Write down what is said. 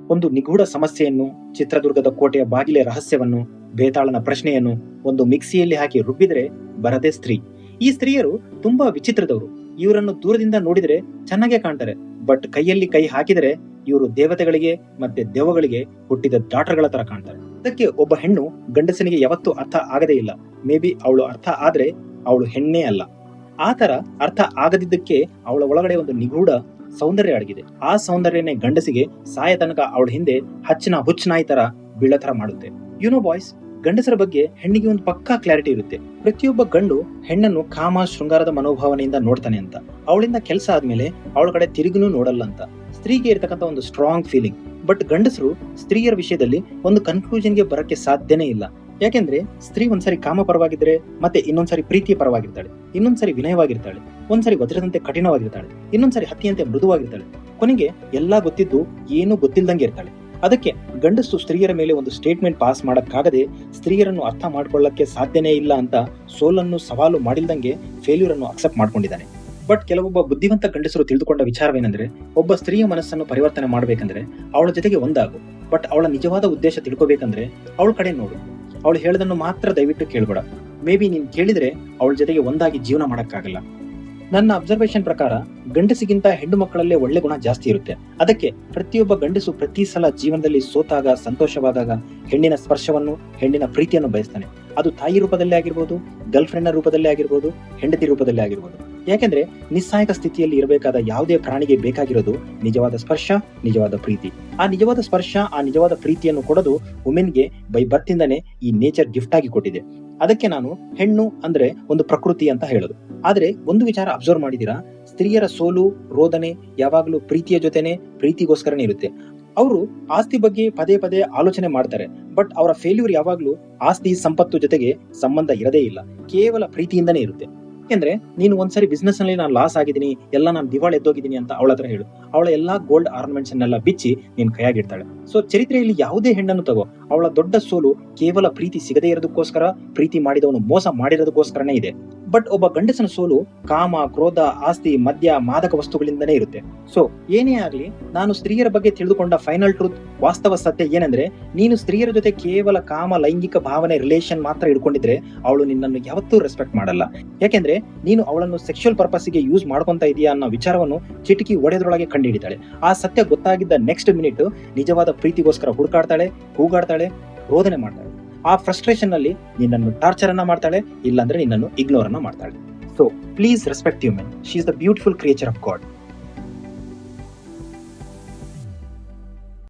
ಒಂದು ನಿಗೂಢ ಸಮಸ್ಯೆಯನ್ನು, ಚಿತ್ರದುರ್ಗದ ಕೋಟೆಯ ಬಾಗಿಲೆ ರಹಸ್ಯವನ್ನು, ಬೇತಾಳನ ಪ್ರಶ್ನೆಯನ್ನು ಒಂದು ಮಿಕ್ಸಿಯಲ್ಲಿ ಹಾಕಿ ರುಬ್ಬಿದ್ರೆ ಬರದೇ ಸ್ತ್ರೀ. ಈ ಸ್ತ್ರೀಯರು ತುಂಬಾ ವಿಚಿತ್ರದವರು. ಇವರನ್ನು ದೂರದಿಂದ ನೋಡಿದ್ರೆ ಚೆನ್ನಾಗೇ ಕಾಣ್ತಾರೆ, ಬಟ್ ಕೈಯಲ್ಲಿ ಕೈ ಹಾಕಿದರೆ ಇವರು ದೇವತೆಗಳಿಗೆ ಮತ್ತೆ ದೆವ್ವಗಳಿಗೆ ಹುಟ್ಟಿದ ಡಾಟರ್ಗಳ ತರ ಕಾಣ್ತಾರೆ. ಅದಕ್ಕೆ ಒಬ್ಬ ಹೆಣ್ಣು ಗಂಡಸನಿಗೆ ಯಾವತ್ತೂ ಅರ್ಥ ಆಗದೇ ಇಲ್ಲ. ಮೇ ಬಿ ಅವಳು ಅರ್ಥ ಆದ್ರೆ ಅವಳು ಹೆಣ್ಣೇ ಅಲ್ಲ. ಆ ತರ ಅರ್ಥ ಆಗದಿದ್ದಕ್ಕೆ ಅವಳ ಒಳಗಡೆ ಒಂದು ನಿಗೂಢ ಸೌಂದರ್ಯ ಅಡಗಿದೆ. ಆ ಸೌಂದರ್ಯನೇ ಗಂಡಸಿಗೆ ಸಾಯ ತನಕ ಅವಳ ಹಿಂದೆ ಹಚ್ಚಿನ ಹುಚ್ಚನಾಯಿ ತರ ಬೀಳೋ ತರ ಮಾಡುತ್ತೆ. ಯುನೋ ಬಾಯ್ಸ್, ಗಂಡಸರ ಬಗ್ಗೆ ಹೆಣ್ಣಿಗೆ ಒಂದು ಪಕ್ಕಾ ಕ್ಲಾರಿಟಿ ಇರುತ್ತೆ. ಪ್ರತಿಯೊಬ್ಬ ಗಂಡು ಹೆಣ್ಣನ್ನು ಕಾಮ ಶೃಂಗಾರದ ಮನೋಭಾವನೆಯಿಂದ ನೋಡ್ತಾನೆ ಅಂತ. ಅವಳಿಂದ ಕೆಲಸ ಆದ್ಮೇಲೆ ಅವಳ ಕಡೆ ತಿರುಗಿನೂ ನೋಡಲ್ಲ ಅಂತ ಸ್ತ್ರೀಗೆ ಇರತಕ್ಕಂತ ಒಂದು ಸ್ಟ್ರಾಂಗ್ ಫೀಲಿಂಗ್. ಬಟ್ ಗಂಡಸರು ಸ್ತ್ರೀಯರ ವಿಷಯದಲ್ಲಿ ಒಂದು ಕನ್ಕ್ಲೂಷನ್ಗೆ ಬರಕ್ಕೆ ಸಾಧ್ಯನೇ ಇಲ್ಲ. ಯಾಕೆಂದ್ರೆ ಸ್ತ್ರೀ ಒಂದ್ಸರಿ ಕಾಮ ಪರವಾಗಿದ್ರೆ ಮತ್ತೆ ಇನ್ನೊಂದ್ಸರಿ ಪ್ರೀತಿಯ ಪರವಾಗಿರ್ತಾಳೆ, ಇನ್ನೊಂದ್ಸರಿ ವಿನಯವಾಗಿರ್ತಾಳೆ, ಒಂದ್ಸರಿ ವಜ್ರದಂತೆ ಕಠಿಣವಾಗಿರ್ತಾಳೆ, ಇನ್ನೊಂದ್ಸರಿ ಹತ್ತಿಯಂತೆ ಮೃದುವಾಗಿರ್ತಾಳೆ, ಕೊನೆಗೆ ಎಲ್ಲಾ ಗೊತ್ತಿದ್ದು ಏನೂ ಗೊತ್ತಿಲ್ದಂಗೆ ಇರ್ತಾಳೆ. ಅದಕ್ಕೆ ಗಂಡಸು ಸ್ತ್ರೀಯರ ಮೇಲೆ ಒಂದು ಸ್ಟೇಟ್ಮೆಂಟ್ ಪಾಸ್ ಮಾಡಕ್ಕಾಗದೆ ಸ್ತ್ರೀಯರನ್ನು ಅರ್ಥ ಮಾಡ್ಕೊಳ್ಳಕ್ಕೆ ಸಾಧ್ಯನೇ ಇಲ್ಲ ಅಂತ ಸೋಲನ್ನು ಸವಾಲು ಮಾಡಿಲ್ದಂಗೆ ಫೇಲ್ಯೂರ್ ಅನ್ನು ಅಕ್ಸೆಪ್ಟ್ ಮಾಡ್ಕೊಂಡಿದ್ದಾನೆ. ಬಟ್ ಕೆಲವೊಬ್ಬ ಬುದ್ಧಿವಂತ ಗಂಡಸರು ತಿಳಿದುಕೊಂಡ ವಿಚಾರವೇನೆಂದ್ರೆ, ಒಬ್ಬ ಸ್ತ್ರೀಯ ಮನಸ್ಸನ್ನು ಪರಿವರ್ತನೆ ಮಾಡಬೇಕಂದ್ರೆ ಅವಳ ಜೊತೆಗೆ ಒಂದಾಗು. ಬಟ್ ಅವಳ ನಿಜವಾದ ಉದ್ದೇಶ ತಿಳ್ಕೋಬೇಕಂದ್ರೆ ಅವಳ ಕಡೆ ನೋಡು. ಅವಳು ಹೇಳದನ್ನು ಮಾತ್ರ ದಯವಿಟ್ಟು ಕೇಳ್ಬೇಡ. ಮೇ ಬಿ ನೀನ್ ಕೇಳಿದ್ರೆ ಅವಳ ಜೊತೆಗೆ ಒಂದಾಗಿ ಜೀವನ ಮಾಡಕ್ಕಾಗಲ್ಲ. ನನ್ನ ಅಬ್ಸರ್ವೇಷನ್ ಪ್ರಕಾರ ಗಂಡಸಿಗಿಂತ ಹೆಣ್ಣು ಮಕ್ಕಳಲ್ಲೇ ಒಳ್ಳೆ ಗುಣ ಜಾಸ್ತಿ ಇರುತ್ತೆ. ಅದಕ್ಕೆ ಪ್ರತಿಯೊಬ್ಬ ಗಂಡಸು ಪ್ರತಿ ಸಲ ಜೀವನದಲ್ಲಿ ಸೋತಾಗ, ಸಂತೋಷವಾದಾಗ ಹೆಣ್ಣಿನ ಸ್ಪರ್ಶವನ್ನು, ಹೆಣ್ಣಿನ ಪ್ರೀತಿಯನ್ನು ಬಯಸ್ತಾನೆ. ಅದು ತಾಯಿ ರೂಪದಲ್ಲೇ ಆಗಿರ್ಬೋದು, ಗರ್ಲ್ ಫ್ರೆಂಡ್ ನ ರೂಪದಲ್ಲೇ ಆಗಿರ್ಬೋದು, ಹೆಂಡತಿ ರೂಪದಲ್ಲೇ ಆಗಿರ್ಬೋದು. ಯಾಕೆಂದ್ರೆ ನಿಸ್ಸಹಾಯಕ ಸ್ಥಿತಿಯಲ್ಲಿ ಇರಬೇಕಾದ ಯಾವುದೇ ಪ್ರಾಣಿಗೆ ಬೇಕಾಗಿರೋದು ನಿಜವಾದ ಸ್ಪರ್ಶ, ನಿಜವಾದ ಪ್ರೀತಿ. ಆ ನಿಜವಾದ ಸ್ಪರ್ಶ, ಆ ನಿಜವಾದ ಪ್ರೀತಿಯನ್ನು ಕೊಡೋದು ವುಮೆನ್ಗೆ ಬೈ ಬರ್ತಿಂದಾನೆ ಈ ನೇಚರ್ ಗಿಫ್ಟ್ ಆಗಿ ಕೊಟ್ಟಿದೆ. ಅದಕ್ಕೆ ನಾನು ಹೆಣ್ಣು ಅಂದ್ರೆ ಒಂದು ಪ್ರಕೃತಿ ಅಂತ ಹೇಳೋದು. ಆದ್ರೆ ಒಂದು ವಿಚಾರ ಅಬ್ಸರ್ವ್ ಮಾಡಿದೀರಾ, ಸ್ತ್ರೀಯರ ಸೋಲು, ರೋದನೆ ಯಾವಾಗಲೂ ಪ್ರೀತಿಯ ಜೊತೆನೆ, ಪ್ರೀತಿಗೋಸ್ಕರನೇ ಇರುತ್ತೆ. ಅವರು ಆಸ್ತಿ ಬಗ್ಗೆ ಪದೇ ಪದೇ ಆಲೋಚನೆ ಮಾಡ್ತಾರೆ, ಬಟ್ ಅವರ ಫೇಲ್ಯೂರ್ ಯಾವಾಗ್ಲೂ ಆಸ್ತಿ ಸಂಪತ್ತು ಜೊತೆಗೆ ಸಂಬಂಧ ಇರದೇ ಇಲ್ಲ, ಕೇವಲ ಪ್ರೀತಿಯಿಂದನೇ ಇರುತ್ತೆ. ಯಾಕೆಂದ್ರೆ ನೀನು ಒಂದ್ಸರಿ ಬಿಸ್ನೆಸ್ ನಲ್ಲಿ ನಾನು ಲಾಸ್ ಆಗಿದ್ದೀನಿ, ಎಲ್ಲ ನಾನು ದಿವಾಳಿ ಎದ್ದೋಗಿದ್ದೀನಿ ಅಂತ ಅವಳ ಹತ್ರ ಹೇಳು. ಅವಳ ಎಲ್ಲಾ ಗೋಲ್ಡ್ ಆರ್ನಮೆಂಟ್ಸ್ ಅನ್ನೆಲ್ಲ ಬಿಚ್ಚಿ ನೀನ್ ಕೈಯಾಗಿಡ್ತಾಳೆ. ಸೊ ಚರಿತ್ರೆಯಲ್ಲಿ ಯಾವುದೇ ಹೆಣ್ಣನ್ನು ತಗೋ, ಅವಳ ದೊಡ್ಡ ಸೋಲು ಕೇವಲ ಪ್ರೀತಿ ಸಿಗದೇ ಇರೋದಕ್ಕೋಸ್ಕರ, ಪ್ರೀತಿ ಮಾಡಿದವನು ಮೋಸ ಮಾಡಿರೋದಕ್ಕೋಸ್ಕರನೇ ಇದೆ. ಬಟ್ ಒಬ್ಬ ಗಂಡಸನ ಸೋಲು ಕಾಮ, ಕ್ರೋಧ, ಆಸ್ತಿ, ಮದ್ಯ, ಮಾದಕ ವಸ್ತುಗಳಿಂದನೇ ಇರುತ್ತೆ. ಸೊ ಏನೇ ಆಗ್ಲಿ, ನಾನು ಸ್ತ್ರೀಯರ ಬಗ್ಗೆ ತಿಳಿದುಕೊಂಡ ಫೈನಲ್ ಟ್ರೂತ್, ವಾಸ್ತವ ಸತ್ಯ ಏನಂದ್ರೆ, ನೀನು ಸ್ತ್ರೀಯರ ಜೊತೆ ಕೇವಲ ಕಾಮ, ಲೈಂಗಿಕ ಭಾವನೆ, ರಿಲೇಷನ್ ಮಾತ್ರ ಇಟ್ಕೊಂಡಿದ್ರೆ ಅವಳು ನಿನ್ನನ್ನು ಯಾವತ್ತೂ ರೆಸ್ಪೆಕ್ಟ್ ಮಾಡಲ್ಲ. ಯಾಕೆಂದ್ರೆ ನೀನು ಅವಳನ್ನು ಸೆಕ್ಷುವಲ್ ಪರ್ಪಸ್ಗೆ ಯೂಸ್ ಮಾಡ್ಕೊಂತ ಇದೀಯಾ ಅನ್ನೋ ವಿಚಾರವನ್ನು ಚಿಟಿಕಿ ಒಡೆದ್ರೊಳಗೆ ಕಂಡುಹಿಡಿತಾಳೆ. ಆ ಸತ್ಯ ಗೊತ್ತಾಗಿದ್ದ ನೆಕ್ಸ್ಟ್ ಮಿನಿಟ್ ನಿಜವಾದ ಪ್ರೀತಿಗೋಸ್ಕರ ಹುಡುಕಾಡ್ತಾಳೆ, ಕೂಗಾಡ್ತಾಳೆ, ರೋದನೆ ಮಾಡ್ತಾಳೆ. ಆ ಫ್ರಸ್ಟ್ರೇಷನ್ ನಲ್ಲಿ ನಿನ್ನನ್ನು ಟಾರ್ಚರ್ ಅನ್ನ ಮಾಡ್ತಾಳೆ, ಇಲ್ಲಾಂದ್ರೆ ನಿನ್ನನ್ನು ಇಗ್ನೋರ್ ಅನ್ನ ಮಾಡ್ತಾಳೆ. So please respect human. She is the beautiful creature of god.